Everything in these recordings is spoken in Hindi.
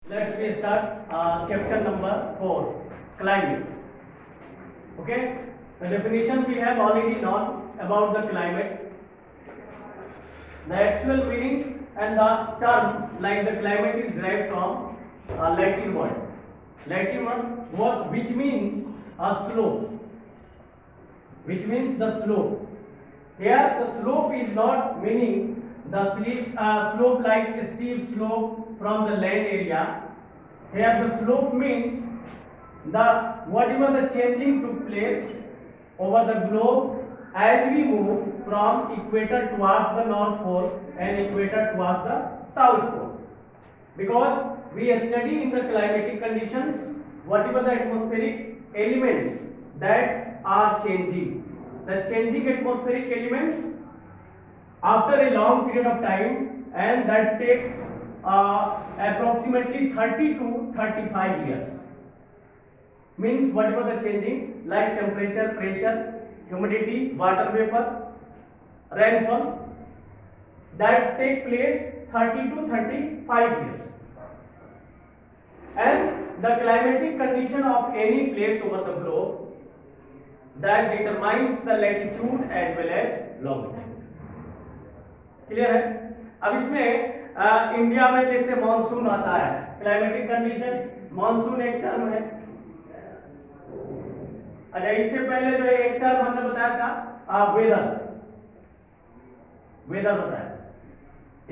Let's we start chapter number 4, climate. Okay, the definition we have already known about the climate. The actual meaning and the term like the climate is derived from Latin word. Latin word which means a slope. Which means the slope. Here the slope is not meaning the slope like a steep slope from the land area. Here the slope means the whatever the changing took place over the globe as we move from equator towards the north pole and equator towards the south pole. Because we study in the climatic conditions whatever the atmospheric elements that are changing. The changing atmospheric elements after a long period of time, and that take approximately 30 to 35 years. Means whatever the changing like temperature, pressure, humidity, water vapor, rainfall, that take place 30 to 35 years. And the climatic condition of any place over the globe that determines the latitude as well as longitude. Clear है? अब इसमें इंडिया में जैसे मॉनसून आता है, क्लाइमेटिक कंडीशन, मॉनसून एक टर्म है। अच्छा, इससे पहले जो एक टर्म हमने बताया था वेदर, वेदर बताया।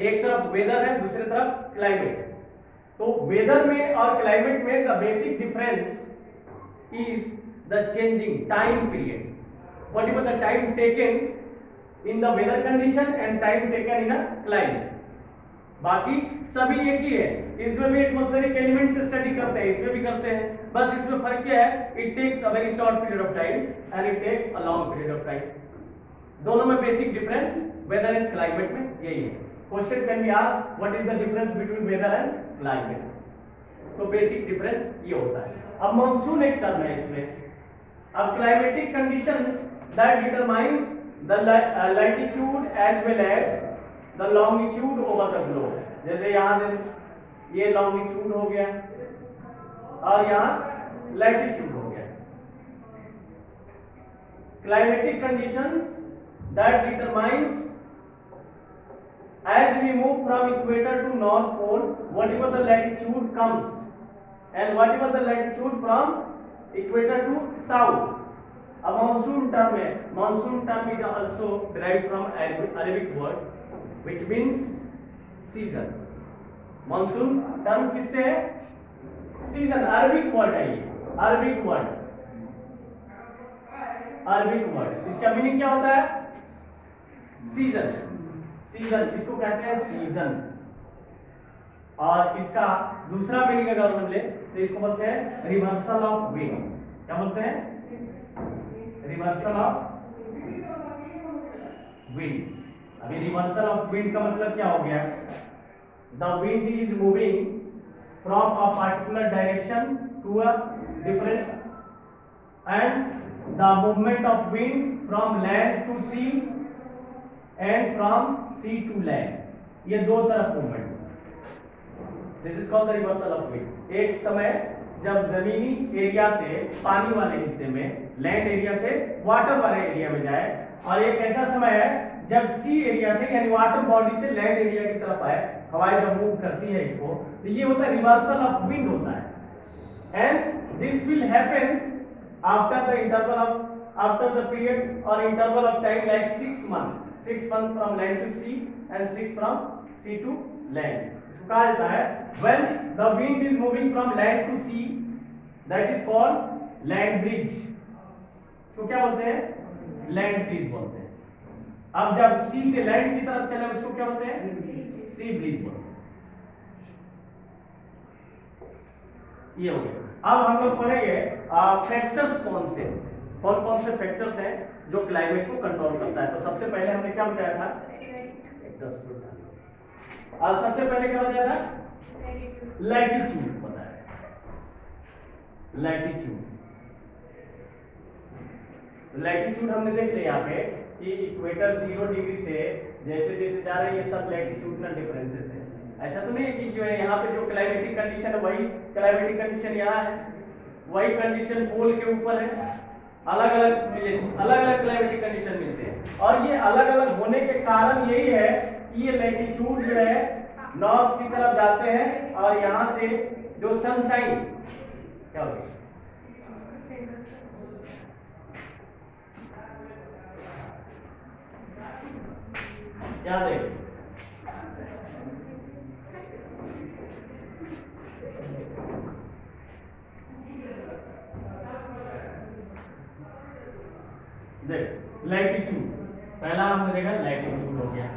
एक तरफ वेदर है, दूसरी तरफ क्लाइमेट। तो वेदर में और क्लाइमेट में the basic difference is the changing time period, what is the time taken in the weather condition and time taken in a climate. बाकी सभी एक ही है, इसमें भी एटमॉस्फेरिक एलिमेंट से स्टडी करते हैं, इसमें भी करते हैं, बस इसमें फर्क क्या है, it takes a very short period of time and it takes a long period of time. दोनों में basic difference weather and climate में यही है। Question can be asked what is the difference between weather and climate, तो बेसिक डिफरेंस ये होता है। अब मॉनसून एक टर्म है इसमें। अब climatic conditions that determines the latitude as well as the longitude over the globe। जैसे यहाँ ये longitude हो गया और यहाँ latitude हो गया। climatic conditions that determines as we move from equator to north pole whatever the latitude comes and whatever the latitude from equator to south। अब मानसून टर्म है, monsoon term is also derived from Arabic word which means season। Monsoon term किससे है? सीजन, अरबिक वर्ड है ये, अरबिक वर्ड, अरबिक वर्ड। इसका मीनिंग क्या होता है? सीजन, सीजन इसको कहते हैं सीजन। और इसका दूसरा मीनिंग अगर हम ले तो इसको बोलते हैं रिवर्सल ऑफ विंड। क्या बोलते हैं? Reversal of wind. अभी रिवर्सल ऑफ विंड का मतलब क्या हो गया? The wind is moving from a particular direction to a different, and the movement of wind from land to sea and from sea to land, ये दो तरफ movement. This is called the reversal of wind. एक समय जब जमीनी एरिया से पानी वाले हिस्से में, लैंड एरिया से वाटर वाले एरिया में जाए, और एक ऐसा समय है जब सी एरिया से यानी वाटर बॉडी से लैंड एरिया की तरफ आए, हवाएं जब मूव करती है इसको, तो ये होता है रिवर्सल ऑफ विंड होता है। And this will happen after the interval of after the period or interval of time like 6 months from land to sea and 6 from sea to land. कहा जाता है when the wind is moving from land to sea, that is called land breeze। तो क्या बोलते हैं? लैंड ब्रीज बोलते हैं। अब जब सी से लैंड की तरफ चले उसको क्या बोलते हैं? सी ब्रीज बोलते हैं। ये हो गया। अब हम लोग पढ़ेंगे फैक्टर्स कौन से फैक्टर्स हैं जो क्लाइमेट को कंट्रोल करता है। तो सबसे पहले हमने क्या बताया था? सबसे पहले क्या बताया था? लैटिट्यूड बताया। लैटिट्यूड, लैटिट्यूड हमने देख लिया यहाँ पे कि इक्वेटर 0 डिग्री से जैसे जैसे जा रहे हैं ये सब लैटिट्यूडनल डिफरेंसेस हैं। ऐसा तो नहीं है कि जो है यहाँ पे जो क्लाइमेटिक कंडीशन है वही क्लाइमेटिक कंडीशन यहाँ है, वही कंडीशन पोल के ऊपर है। अलग अलग क्लाइमेटिक कंडीशन मिलते हैं, और ये अलग अलग होने के कारण यही है कि ये लैटिट्यूड जो है नॉर्थ की तरफ जाते हैं, और यहाँ से जो सनशाइन क्या हो गया, क्या देख देख लैटिट्यूड, पहला हमने देखा लैटिट्यूड हो गया,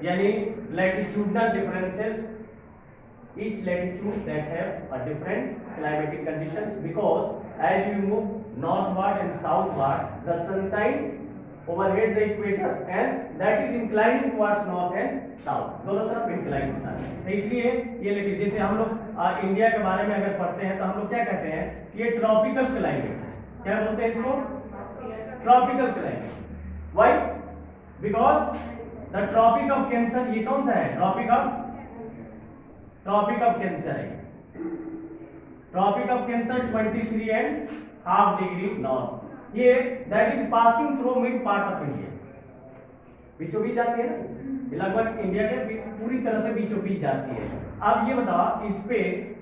यानी latitudinal differences, each latitude that have a different climatic conditions, because as you move northward and southward the sunshine overhead the equator and that is inclining towards north and south, दोनों तरफ incline होता है। तो इसलिए ये latitude, जैसे हम लोग इंडिया के बारे में अगर पढ़ते हैं तो हम लोग क्या कहते हैं, ये ट्रॉपिकल क्लाइमेट है। क्या बोलते हैं इसको? Tropical climate. Why? Because the tropic of cancer, ये कौन सा है? ट्रॉपिक ऑफ कैंसर है। Tropic of cancer 23.5 degree north, ये that is passing through mid part of India, बीचों बीच जाती है ना, लगभग इंडिया के पूरी तरह से बीचों बीच जाती है। अब ये बताओ, इस पे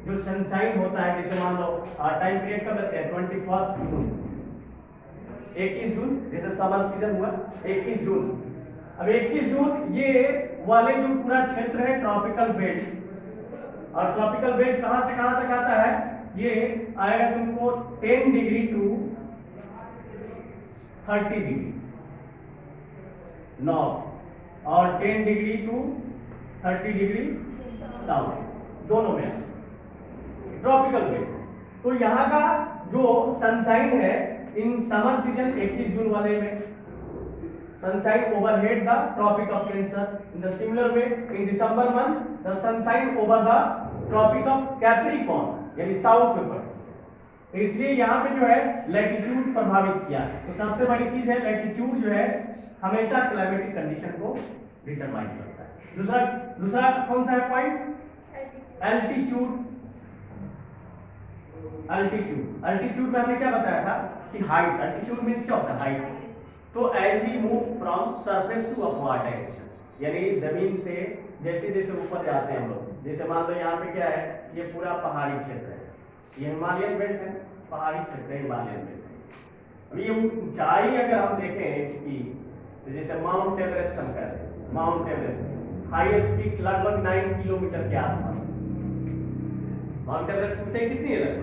जो सनशाइन होता है, जैसे मान लो टाइम पीरियड कब रहते हैं, 21 जून, 21 जून, जैसे समर सीजन हुआ 21 जून। अब 21 जून ये वाले जो पूरा क्षेत्र है ट्रॉपिकल बेल्ट, और ट्रॉपिकल बेल्ट कहां से कहां तक आता है, ये आएगा तुमको 10 डिग्री टू 30 डिग्री नॉर्थ और 10 डिग्री टू 30 डिग्री साउथ, दोनों में ट्रॉपिकल बेल्ट। तो यहाँ का जो सनशाइन है इन समर सीजन 21 जून वाले में, sunshine overhead the tropic of cancer, in the similar way in December month the sunshine over the tropic of capricorn, यानी साउथ में पड़ता है। इसलिए यहाँ पे जो है लैटिट्यूड प्रभावित किया। तो सबसे बड़ी चीज है लैटिट्यूड जो है हमेशा क्लाइमेटिक कंडीशन को डिटरमाइन करता है। दूसरा कौन सा है पॉइंट? एल्टीट्यूड। एल्टीट्यूड में हमने क्या बताया था कि हाइट, एल्टीट्यूड मींस क्या होता है? हाइट। तो as we move from surface to upward direction, यानी जमीन से जैसे जैसे ऊपर जाते हैं हम लोग, जैसे मान लो यहाँ पे क्या है, ये पूरा पहाड़ी क्षेत्र है, ये हिमालयन बेल्ट है, पहाड़ी क्षेत्र है, हिमालयन बेल्ट है। अब ये ऊंचाई अगर हम देखें इसकी, तो जैसे माउंट एवरेस्ट हम कहते हैं, माउंट एवरेस्ट हाईएस्ट पीक लगभग 9 किलोमीटर के आसपास। माउंट एवरेस्ट की ऊंचाई कितनी है? लगभग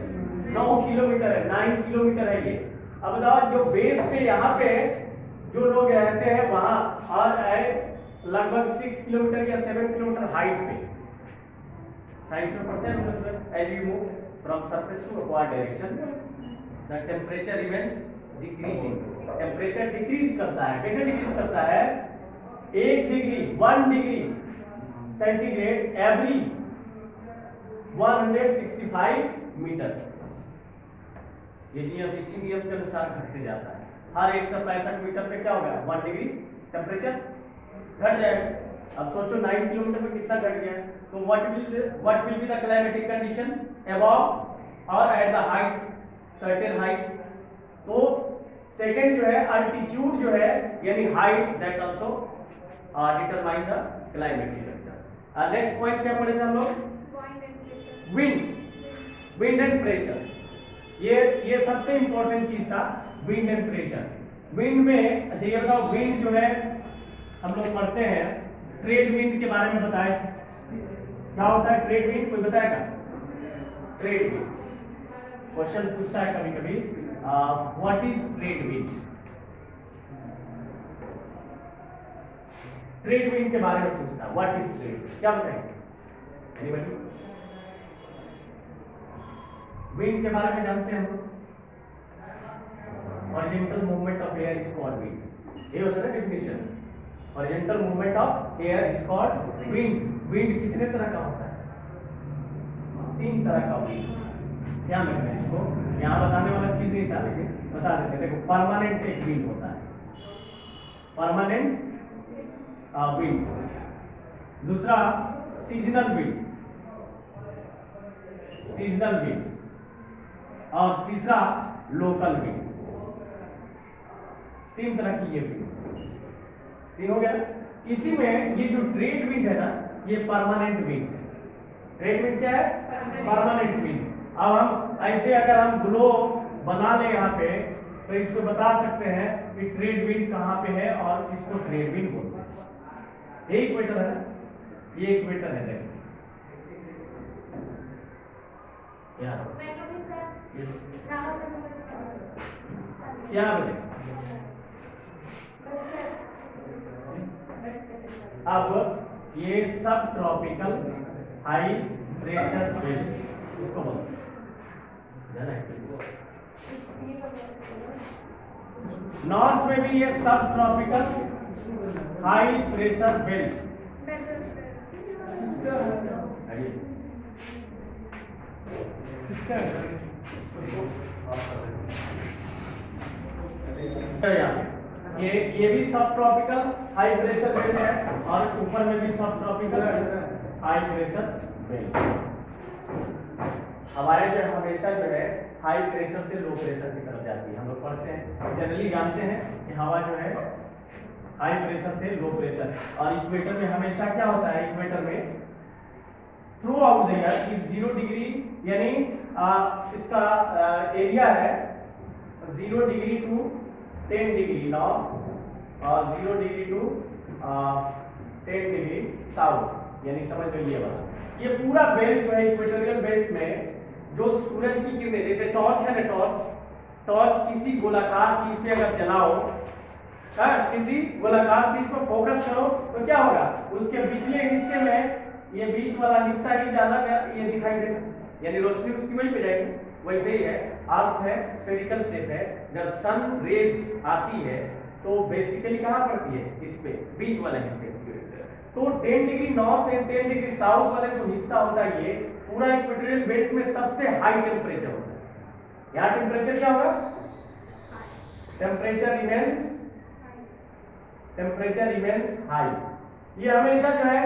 9 किलोमीटर है, 9 किलोमीटर है ये। अब बताओ जो बेस पे यहाँ पे जो लोग रहते हैं वहां, और लगभग 6 किलोमीटर या 7 किलोमीटर हाइट पे, साइंस में पढ़ते हैं मतलब as you move from surface to upward direction the temperature remains decreasing, temperature decrease करता है। कैसे डिक्रीज करता है? 1 डिग्री सेंटीग्रेड एवरी 165 मीटर, ये नियम इसी नियम के अनुसार घटते जाता है। हर 165 मीटर पे क्या होगा? 1 डिग्री टेम्परेचर घट जाएगा। अब सोचो 9 किलोमीटर में कितना घट गया, तो what will be the climatic condition above or at the height, certain height. तो सेकंड जो है अल्टीट्यूड जो है यानी height, that also determine the climatic condition. Next point क्या पढ़े थे हम लोग? Wind and pressure. ये सबसे इंपॉर्टेंट चीज था, विंड एंड प्रेशर। विंड में अच्छा ये बताओ, विंड जो है हम लोग पढ़ते हैं, ट्रेड विंड के बारे में बताए, क्या होता है ट्रेड विंड? कोई बताएगा? ट्रेड विंड क्वेश्चन पूछता है कभी कभी, what is trade wind? Trade wind के बारे में पूछता है, व्हाट इज ट्रेड, क्या बताएंगे? एनीबॉडी? विंड के बारे में जानते हैं हम लोग? Horizontal movement of air is called wind, ये होता है definition. Horizontal movement of air is called wind. Wind कितने तरह का होता है? 3 तरह का विंड। ध्यान रखना है इसको, यहाँ बताने वाला चीज नहीं था लेकिन बता देते। देखो, परमानेंट एक विंड होता है, परमानेंट विंड। दूसरा सीजनल विंड, सीजनल विंड, और तीसरा लोकल विंड। तीन तरह की ये विंड, तीन हो गया। इसी में ये जो ट्रेड विंड है ना, ये परमानेंट विंड है। ट्रेड विंड क्या है? Permanent wind. अब हम ऐसे अगर हम ग्लोब बना ले यहाँ पे, तो इसको बता सकते हैं कि ट्रेड विंड कहाँ पे है और इसको ट्रेड विंड बोलते हैं। ये इक्वेटर है ना, ये इक्वेटर है, देखो क्या बोले। अब ये सब ट्रॉपिकल हाई प्रेशर बेल्ट इसको बोलते हैं। नॉर्थ में भी ये सब ट्रॉपिकल हाई प्रेशर बेल्ट, ये भी सब ट्रॉपिकल हाई प्रेशर बेल्ट है, और ऊपर में भी सब ट्रॉपिकल हाई प्रेशर बेल्ट। हवाएं जो हमेशा जो है हाई प्रेशर से लो प्रेशर की तरफ जाती है। हम लोग पढ़ते हैं, जनरली जानते हैं कि हवा जो है हाई प्रेशर से लो प्रेशर, और इक्वेटर में हमेशा क्या होता है, इक्वेटर में through out the year is 0 degree, यानी इसका एरिया है 0 डिग्री टू 10 डिग्री नॉर्थ और 0 डिग्री टू 10 डिग्री साउथ, यानी समझ लो ये वाला। ये पूरा बेल्ट जो है इक्वेटोरियल बेल्ट में जो सूरज की किरणें, जैसे टॉर्च है ना, टॉर्च किसी गोलाकार चीज पे अगर जलाओ, किसी गोलाकार चीज को फोकस करो तो क्या होगा, उसके पिछले हिस्से में ये बीच वाला हिस्सा ही ज्यादा ये दिखाई देगा, यानी रोशनी उसकी वहीं पे जाएगी। वैसे ही है, अर्थ है स्फेरिकल शेप है, जब सन रेज आती है तो बेसिकली कहाँ पड़ती है, इस पे बीच वाले हिस्से। तो 10 degree north and 10 degree south वाला जो हिस्सा होता है, ये पूरा इक्वेटोरियल बेल्ट में सबसे हाई टेम्परेचर होता है। यहाँ टेम्परेचर क्या होगा, टेम्परेचर रिमेन्स हाई। ये हमेशा जो है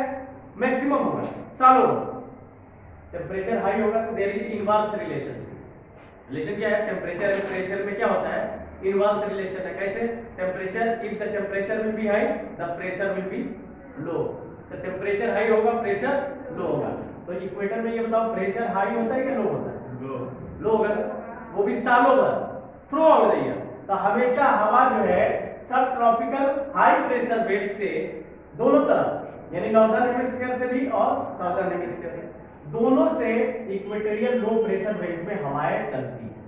मैक्सिमम होगा, सालों टेम्परेचर हाई होगा तो there is inverse relationship. Relation क्या है, टेम्परेचर एंड प्रेशर में क्या होता है, इनवर्स रिलेशन है। कैसे, temperature, if the temperature will be high the pressure will be low. तो टेम्परेचर हाई होगा, प्रेशर लो होगा। तो इक्वेटर में ये बताओ, प्रेशर हाई होता है कि लो होता है? लो होगा, वो भी सालों भर, थ्रू आउट द ईयर। तो हमेशा हवा जो है सब ट्रॉपिकल हाई प्रेशर बेल्ट से दोनों तरफ, यानी नॉर्दर्न हेमिस्फीयर से भी और साउदर्न हेमिस्फीयर से, दोनों से इक्वेटोरियल लो प्रेशर बेल्ट में हवाएं चलती हैं।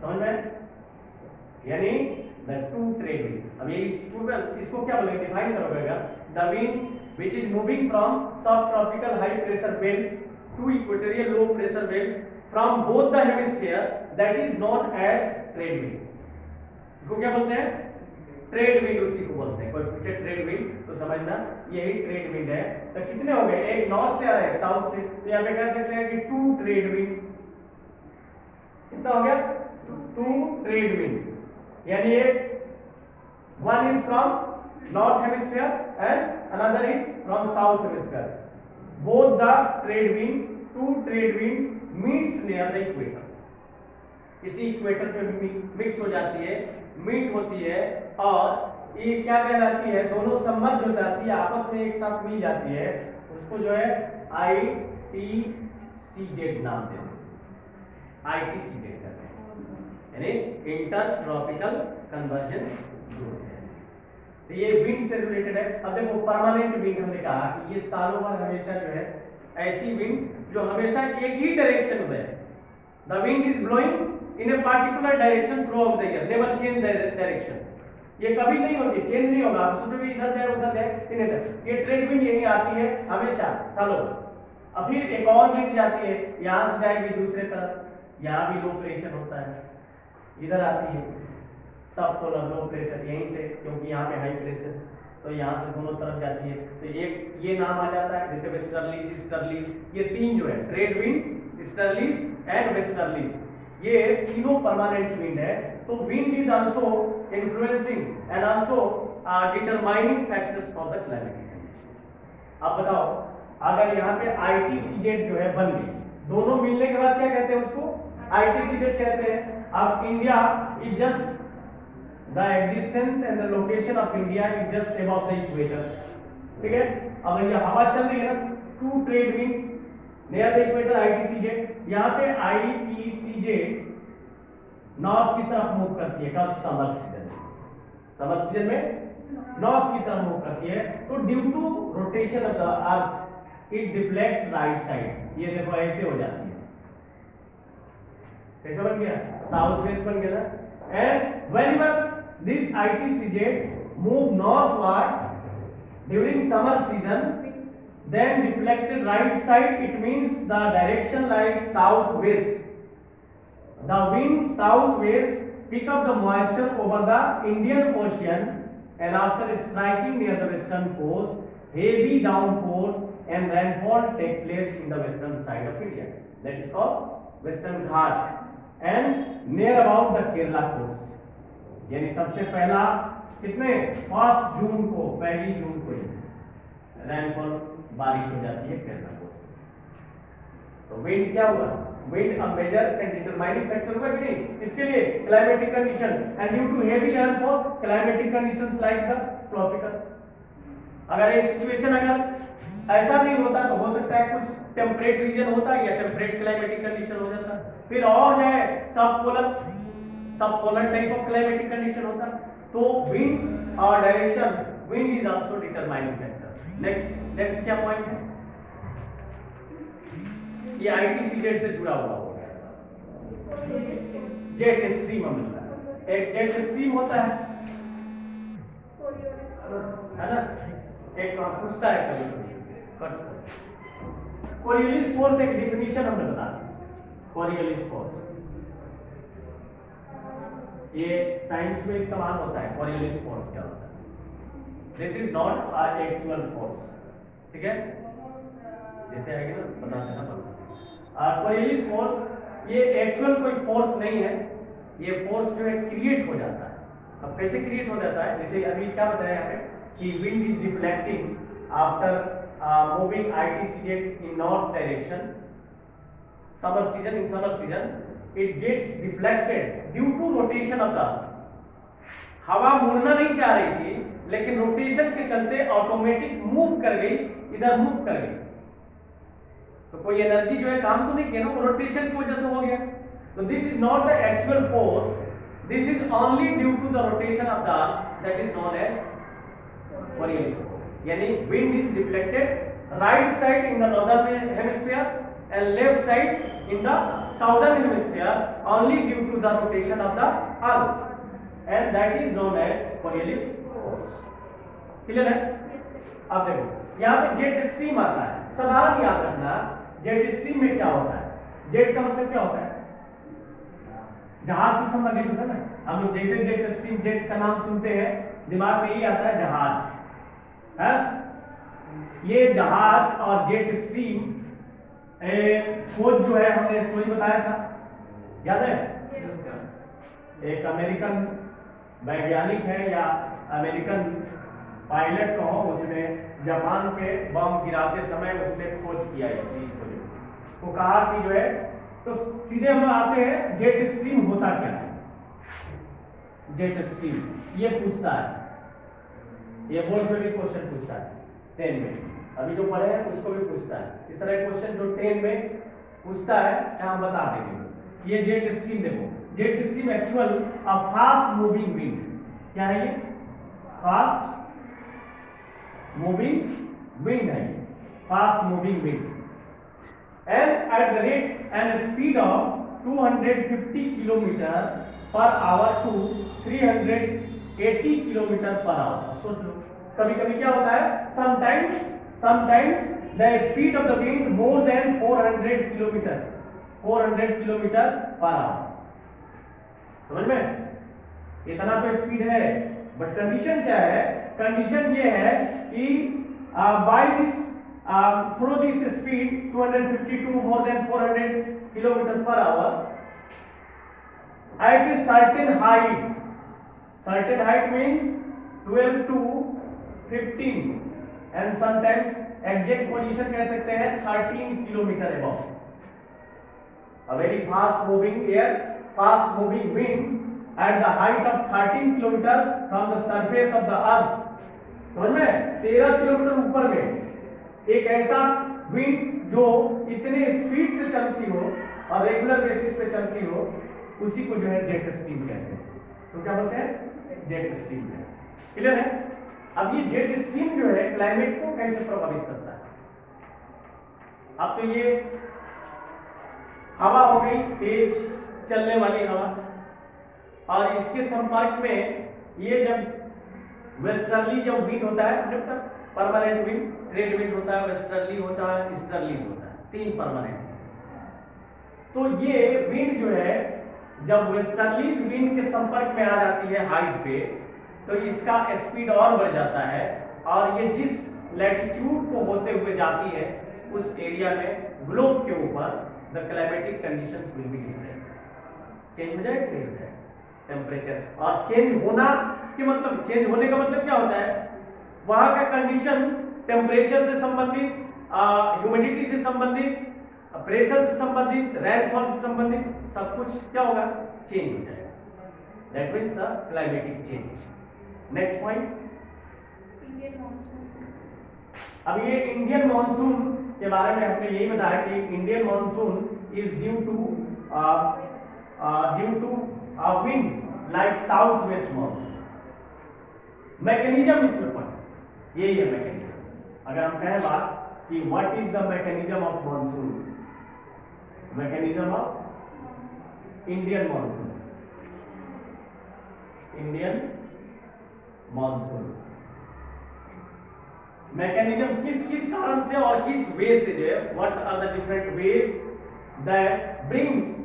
समझ में, यानी द टू ट्रेड विंड। अब ये इसको क्या बोलेंगे, डिफाइन करोगे, the wind which is moving from subtropical high pressure belt to equatorial low pressure belt from both the hemisphere, that is known as trade wind। इसको क्या बोलते हैं, ट्रेड विंड, उसी को बोलते हैं। कोई पूछे ट्रेड विंड तो समझना यही ट्रेड विंड है। तो कितने हो गए, एक नॉर्थ से आ रहा है, एक साउथ से, तो यहाँ पे कह सकते हैं कि 2 ट्रेड विंड। कितना हो गया, 2 ट्रेड विंड, यानी एक one is from north hemisphere and another is from south hemisphere. Both the trade wind, 2 trade wind meets near the equator। इसी इक्वेटर पे भी मिक्स हो जाती है, मीट होती है, और ये क्या कहलाती है, दोनों संबद्ध हो जाती है, आपस में एक साथ मिल जाती है। उसको जो है ITCZ नाम देते हैं, ITCZ कहते हैं, यानी इंटर ट्रॉपिकल कन्वर्जेंस जोन है। तो ये विंड से रिलेटेड है। अब देखो परमानेंट विंड, हमने कहा कि ये सालों भर हमेशा जो है ऐसी विंड जो हमेशा एक ही डायरेक्शन में है। The wind is blowing in a particular direction through out the year, never change direction. ये कभी नहीं होती, चेंज नहीं होगा, सुबह भी इधर जाए उधर जाए, ये ट्रेड विंड यही आती है हमेशा सालों। अब फिर एक और विंड जाती है, यहाँ से जाएगी दूसरे तरफ, यहाँ भी लो प्रेशर होता है, इधर आती है सब पोलर लो प्रेशर यहीं से, क्योंकि यहाँ पे हाई प्रेशर, तो यहाँ से दोनों तरफ जाती है। तो एक ये नाम आ जाता है, जैसे वेस्टर्लीज, ईस्टर्लीज, ये तीन जो है trade wind, easterlies and westerlies, ये तीनों परमानेंट विंड है। तो wind is also influencing and also determining factors for the climatic condition. अब बताओ, अगर यहाँ पे ITCZ जो है बन गई, दोनों मिलने के बाद क्या कहते हैं उसको? ITCZ कहते हैं। अब India is just the existence and the location of India is just above the equator, ठीक है। अब ये हवा चल रही है ना, two trade wind near the equator ITCZ, यहाँ पे ITCZ नॉर्थ की तरफ मूव करती है, कब? समर सीजन में। समर सीजन में नॉर्थ की तरफ मूव करती है, तो due to rotation of the earth it deflects right side. ये देखो ऐसे हो जाती है, कैसे बन गया? साउथ वेस्ट बन गया ना। And whenever this ITCZ move northward during summer season, then deflected right side, it means the direction like southwest. The wind southwest pick up the moisture over the Indian Ocean, and after striking near the western coast, heavy downpours and rainfall take place in the western side of India. That is called Western Ghat and near about the Kerala coast. यानी सबसे पहला कितने? 1 जून को, 1 जून को रेनफॉल बारिश हो जाती है केरला कोस्ट। तो विंड क्या हुआ? Wind a major and determining factor हुआ कि नहीं? इसके लिए climatic condition, and due to heavy rainfall climatic conditions like the tropical. अगर ये सिचुएशन अगर ऐसा नहीं होता तो हो सकता है कुछ टेम्परेट रीजन होता या टेम्परेट क्लाइमेटिक कंडीशन हो जाता, फिर और जो है सब polar type of climatic condition होता। तो विंड और direction, wind is also determining factor. Next क्या पॉइंट है? ये ITCZ से जुड़ा हुआ हो गया। जेट स्ट्रीम मिलता है, एक जेट स्ट्रीम होता है ना, एक पूछता है कभी कोरियोलिस फोर्स, एक डिफिनीशन हमने बता दी। कोरियोलिस फोर्स ये साइंस में इस्तेमाल होता है। कोरियोलिस फोर्स क्या होता है? This is not a actual force, ठीक है, जैसे आएगा ना बता देना पड़ता। कोरियोलिस फोर्स ये एक्चुअल कोई फोर्स नहीं है, ये फोर्स जो है क्रिएट हो जाता है। अब कैसे क्रिएट हो जाता है? जैसे अभी क्या बताया यहाँ पे कि wind is reflecting after moving ITCZ in north direction summer season, in summer season it gets deflected due to rotation of the earth। हवा मुड़ना नहीं चाह रही थी, लेकिन रोटेशन के चलते ऑटोमेटिक मूव कर गई, इधर मूव कर गई। तो कोई एनर्जी जो है काम तो नहीं किया ना, रोटेशन की वजह से हो गया। तो this is not the actual force, this is only due to the rotation of the earth, that is known as Coriolis force. यानी wind is reflected right side in the northern hemisphere and left side in the southern hemisphere only due to the rotation of the earth, and that is known as Coriolis force। Clear है? अब देखो यहाँ पे जेट स्ट्रीम आता है, साधारण याद रखना जेट स्ट्रीम में क्या होता है। जेट का मतलब क्या होता है? जहाज से संबंधित होता है ना। हम लोग जैसे जेट स्ट्रीम, जेट का नाम सुनते हैं दिमाग में ये आता है जहाज है। ये जहाज और जेट स्ट्रीम खोज जो है हमने स्टोरी बताया था, याद है? एक अमेरिकन वैज्ञानिक है या अमेरिकन पायलट कहो, उसने जापान पे बम गिराते समय उसने खोज किया इस चीज को। वो कहा कि जो है, तो सीधे हम आते हैं जेट स्ट्रीम होता क्या है। जेट स्ट्रीम ये पूछता है, ये बोर्ड में भी क्वेश्चन पूछता है 10 में, अभी जो पढ़े हैं उसको भी पूछता है। इस तरह क्वेश्चन जो 10 में पूछता है हम बता देंगे। ये जेट स्ट्रीम देखो, jet stream actual a fast moving wind, क्या है ये? फास्ट मूविंग विंड है, fast moving wind, and at the rate and speed of 250 kilometre per hour to 380 kilometre per hour. सोच लो, कभी कभी क्या होता है, sometimes the speed of the wind more than 400 kilometer per hour। समझ में? इतना तो स्पीड है, बट कंडीशन क्या है? कंडीशन ये है कि by this through this speed 250 to more than 400 kilometer per hour at a certain height means 12 to 15 and sometimes exact position कह सकते हैं 13 kilometre above. A very fast moving air, fast moving wind at the height of 13 kilometer from the surface of the earth। समझ में 13 किलोमीटर ऊपर में एक ऐसा विंड जो इतने स्पीड से चलती हो और रेगुलर बेसिस पे चलती हो, उसी को जो है जेट स्ट्रीम कहते हैं। तो क्या बोलते हैं? Jet stream. क्लियर है? अब ये जेट स्ट्रीम जो है क्लाइमेट को कैसे प्रभावित करता है? अब तो ये हवा हो गई तेज चलने वाली हवा, और इसके संपर्क में ये जब वेस्टर्ली जब विंड होता है, जब तक परमानेंट विंड, ट्रेड विंड होता है, वेस्टर्ली होता है, ईस्टर्ली होता है, 3 परमानेंट। तो ये विंड जो है जब वेस्टर्ली विंड के संपर्क में आ जाती है हाइट पे, तो इसका स्पीड और बढ़ जाता है, और ये जिस लैटिट्यूड को होते हुए जाती है उस एरिया में ग्लोब के ऊपर the climatic conditions will be different। Change हो जाएगा, नहीं हो जाएगा टेम्परेचर। और चेंज होना के मतलब, चेंज होने का मतलब क्या होता है? वहां का कंडीशन टेम्परेचर से संबंधित, ह्यूमिडिटी से संबंधित, प्रेशर से संबंधित, रेनफॉल से संबंधित सब कुछ क्या होगा? चेंज हो जाएगा। That means the climatic change. Next point, Indian monsoon. अब ये इंडियन मॉनसून के बारे में हमने यही बताया कि Indian monsoon is due to wind like south west monsoon. Mechanism इसमें पढ़, यही है मैकेनिज्म। अगर हम कहें बात कि what is the mechanism of monsoon, mechanism of Indian monsoon, Indian monsoon mechanism किस किस कारण से और किस वे से जो है, what are the different ways that brings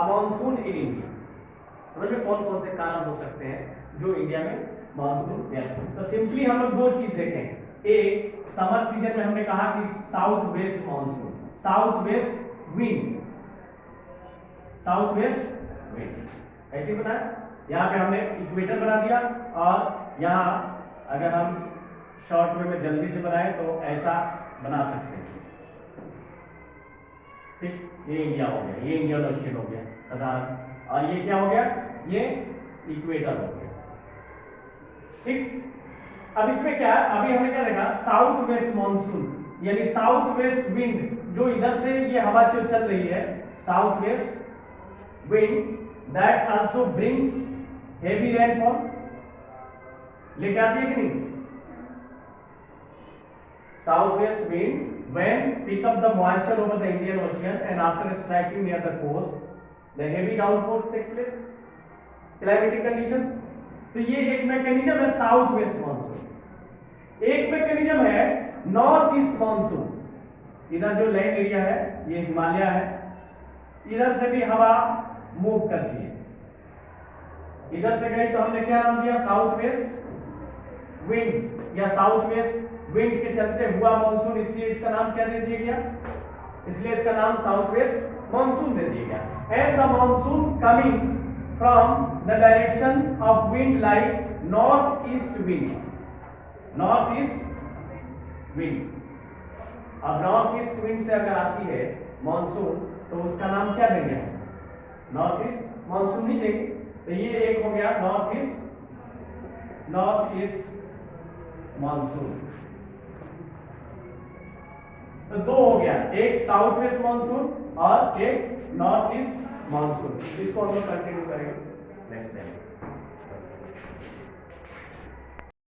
monsoon in India. समझ में कौन कौन से कारण हो सकते हैं जो इंडिया में मॉनसून है? तो सिंपली हम लोग 2 चीज देखें। एक, समर सीजन में हमने कहा कि south west monsoon, south west wind, south west wind ऐसे ही बताया। यहाँ पे हमने इक्वेटर बना दिया, और यहाँ अगर हम शॉर्ट वे में जल्दी से बनाए तो ऐसा बना सकते हैं। ठीक, ये इंडिया हो गया, ये इंडियन ओशियन हो गया साधारण, और ये क्या हो गया? ये इक्वेटर हो गया। ठीक, अब इसमें क्या है? अभी हमने क्या देखा? साउथ वेस्ट मॉनसून यानी साउथ वेस्ट विंड, जो इधर से ये हवा जो चल रही है, south west wind that also brings heavy rainfall, लेके आती है कि नहीं? Southwest wind when pick up the moisture over the Indian Ocean and after striking near the coast, the heavy downpours take place. Climatic conditions। तो ये एक मैकेनिज्म है साउथ वेस्ट मॉनसून। एक मैकेनिज्म है नॉर्थ ईस्ट मॉनसून। इधर जो लैंड एरिया है ये हिमालय है, इधर से भी हवा मूव करती है, इधर से गई तो हमने क्या नाम दिया? साउथ वेस्ट विंड या साउथ वेस्ट विंड के चलते हुआ मॉनसून, इसलिए इसका नाम क्या दे दिया गया? इसलिए इसका नाम साउथ वेस्ट मॉनसून दे दिया गया। And the monsoon coming from the direction of wind like north east wind, north east wind. अब नॉर्थ ईस्ट विंड से अगर आती है मॉनसून तो उसका नाम क्या देंगे? नॉर्थ ईस्ट मॉनसून नहीं देंगे। तो ये एक हो गया नॉर्थ ईस्ट मॉनसून। तो 2 हो गया, एक साउथ वेस्ट मॉनसून और एक नॉर्थ ईस्ट मॉनसून। इसको हम लोग कंटिन्यू करेंगे नेक्स्ट टाइम।